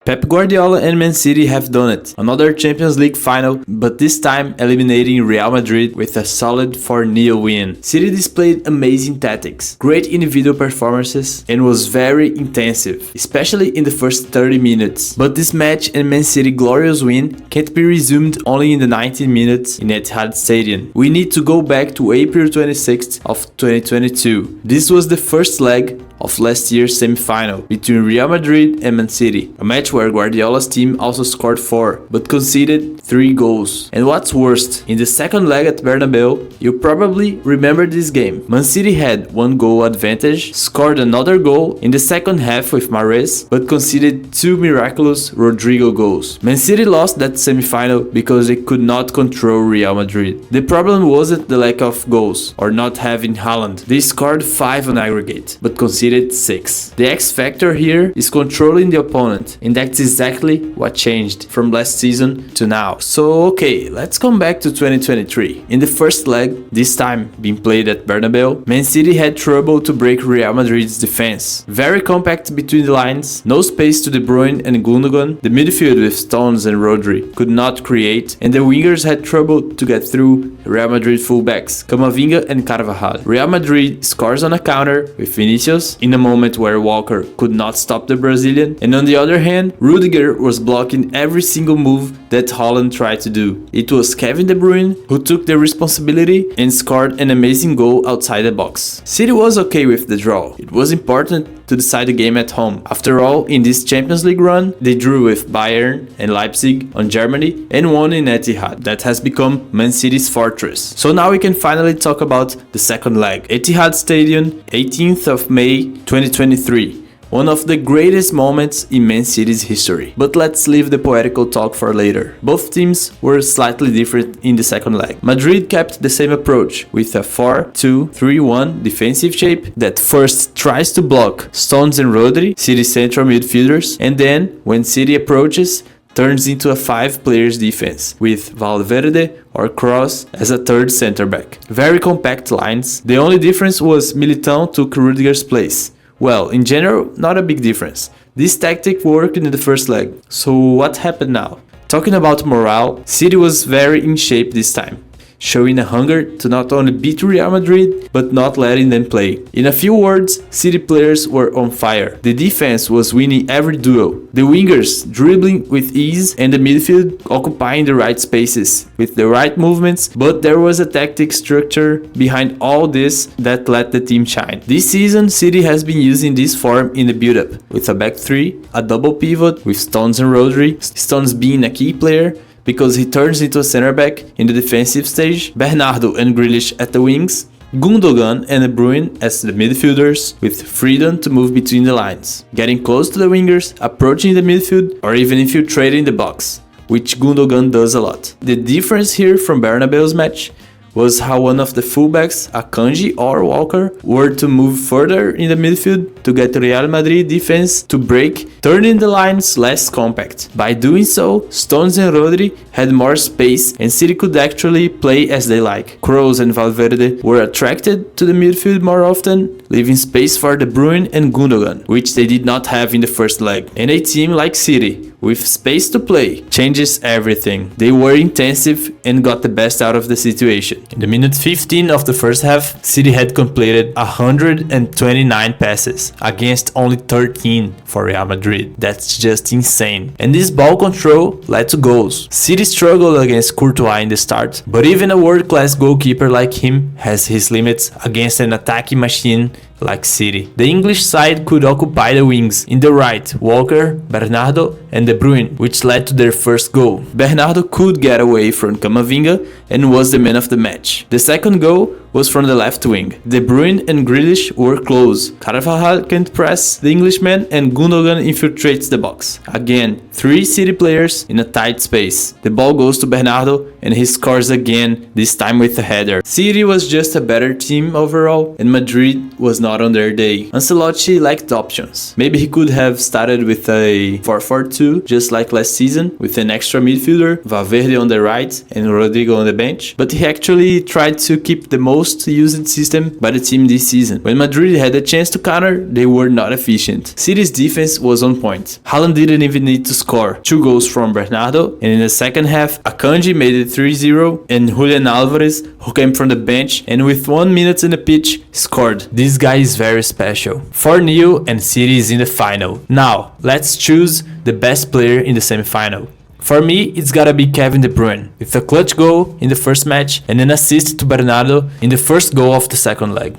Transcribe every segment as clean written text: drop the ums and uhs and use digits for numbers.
Pep Guardiola and Man City have done it. Another Champions League final, but this time eliminating Real Madrid with a solid 4-0 win. City displayed amazing tactics, great individual performances, and was very intensive, especially in the first 30 minutes. But this match and Man City glorious win can't be resumed only in the 90 minutes in Etihad Stadium. We need to go back to April 26th of 2022. This was the first leg of last year's semi-final between Real Madrid and Man City, a match where Guardiola's team also scored 4, but conceded 3 goals. And what's worst, in the second leg at Bernabeu, you probably remember this game. Man City had 1 goal advantage, scored another goal in the second half with Mahrez, but conceded 2 miraculous Rodrigo goals. Man City lost that semi-final because they could not control Real Madrid. The problem wasn't the lack of goals, or not having Haaland. They scored 5 on aggregate, but conceded 6. The X factor here is controlling the opponent, and that's exactly what changed from last season to now. So okay, let's come back to 2023. In the first leg, this time being played at Bernabeu, Man City had trouble to break Real Madrid's defense. Very compact between the lines, no space to De Bruyne and Gundogan, the midfield with Stones and Rodri could not create, and the wingers had trouble to get through Real Madrid fullbacks, Camavinga and Carvajal. Real Madrid scores on a counter with Vinicius, in a moment where Walker could not stop the Brazilian, and on the other hand, Rudiger was blocking every single move that Haaland tried to do. It was Kevin De Bruyne who took the responsibility and scored an amazing goal outside the box. City was okay with the draw. It was important to decide the game at home. After all, in this Champions League run, they drew with Bayern and Leipzig on Germany and won in Etihad. That has become Man City's fortress. So now we can finally talk about the second leg. Etihad Stadium, 18th of May 2023. One of the greatest moments in Man City's history. But let's leave the poetical talk for later. Both teams were slightly different in the second leg. Madrid kept the same approach with a 4-2-3-1 defensive shape that first tries to block Stones and Rodri, City's central midfielders, and then, when City approaches, turns into a 5-players defense with Valverde or Kroos as a third center back. Very compact lines. The only difference was Militão took Rudiger's place. Well, in general, not a big difference. This tactic worked in the first leg. So what happened now? Talking about morale, City was very in shape this time, showing a hunger to not only beat Real Madrid, but not letting them play. In a few words, City players were on fire. The defense was winning every duel. The wingers dribbling with ease and the midfield occupying the right spaces with the right movements, but there was a tactic structure behind all this that let the team shine. This season, City has been using this form in the build-up, with a back 3, a double pivot with Stones and Rodri, Stones being a key player, because he turns into a center back in the defensive stage, Bernardo and Grealish at the wings, Gundogan and De Bruyne as the midfielders with freedom to move between the lines, getting close to the wingers, approaching the midfield or even infiltrating the box, which Gundogan does a lot. The difference here from Bernabeu's match was how one of the fullbacks, Akanji or Walker, were to move further in the midfield to get Real Madrid defense to break, turning the lines less compact. By doing so, Stones and Rodri had more space and City could actually play as they like. Kroos and Valverde were attracted to the midfield more often, leaving space for De Bruyne and Gundogan, which they did not have in the first leg. And a team like City, with space to play, changes everything. They were intensive and got the best out of the situation. In the minute 15 of the first half, City had completed 129 passes against only 13 for Real Madrid. That's just insane. And this ball control led to goals. City struggled against Courtois in the start, but even a world-class goalkeeper like him has his limits against an attacking machine like City. The English side could occupy the wings. In the right, Walker, Bernardo and De Bruyne, which led to their first goal. Bernardo could get away from Camavinga and was the man of the match. The second goal was from the left wing. De Bruyne and Grealish were close. Carvajal can't press the Englishman and Gundogan infiltrates the box. Again, 3 City players in a tight space. The ball goes to Bernardo and he scores again, this time with a header. City was just a better team overall and Madrid was not on their day. Ancelotti lacked options. Maybe he could have started with a 4-4-2 just like last season with an extra midfielder, Valverde on the right and Rodrigo on the bench, but he actually tried to keep the most most used system by the team this season. When Madrid had a chance to counter, they were not efficient. City's defense was on point. Haaland didn't even need to score. 2 goals from Bernardo, and in the second half, Akanji made it 3-0, and Julian Alvarez, who came from the bench and with 1 minute in the pitch, scored. This guy is very special. 4-0 and City is in the final. Now, let's choose the best player in the semi-final. For me, it's gotta be Kevin De Bruyne, with a clutch goal in the first match and an assist to Bernardo in the first goal of the second leg.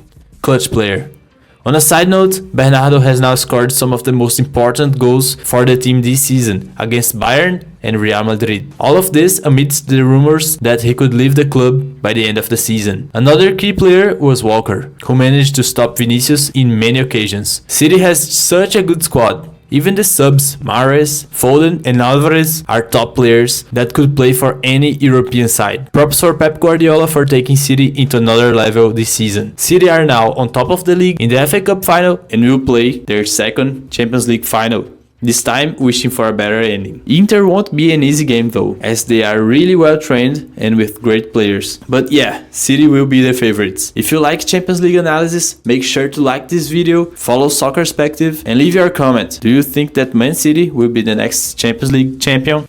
Clutch player. On a side note, Bernardo has now scored some of the most important goals for the team this season against Bayern and Real Madrid. All of this amidst the rumors that he could leave the club by the end of the season. Another key player was Walker, who managed to stop Vinicius in many occasions. City has such a good squad. Even the subs, Mahrez, Foden and Alvarez are top players that could play for any European side. Props for Pep Guardiola for taking City into another level this season. City are now on top of the league in the FA Cup final and will play their second Champions League final. This time wishing for a better ending. Inter won't be an easy game though, as they are really well trained and with great players. But yeah, City will be the favorites. If you like Champions League analysis, make sure to like this video, follow Soccer Perspective and leave your comment. Do you think that Man City will be the next Champions League champion?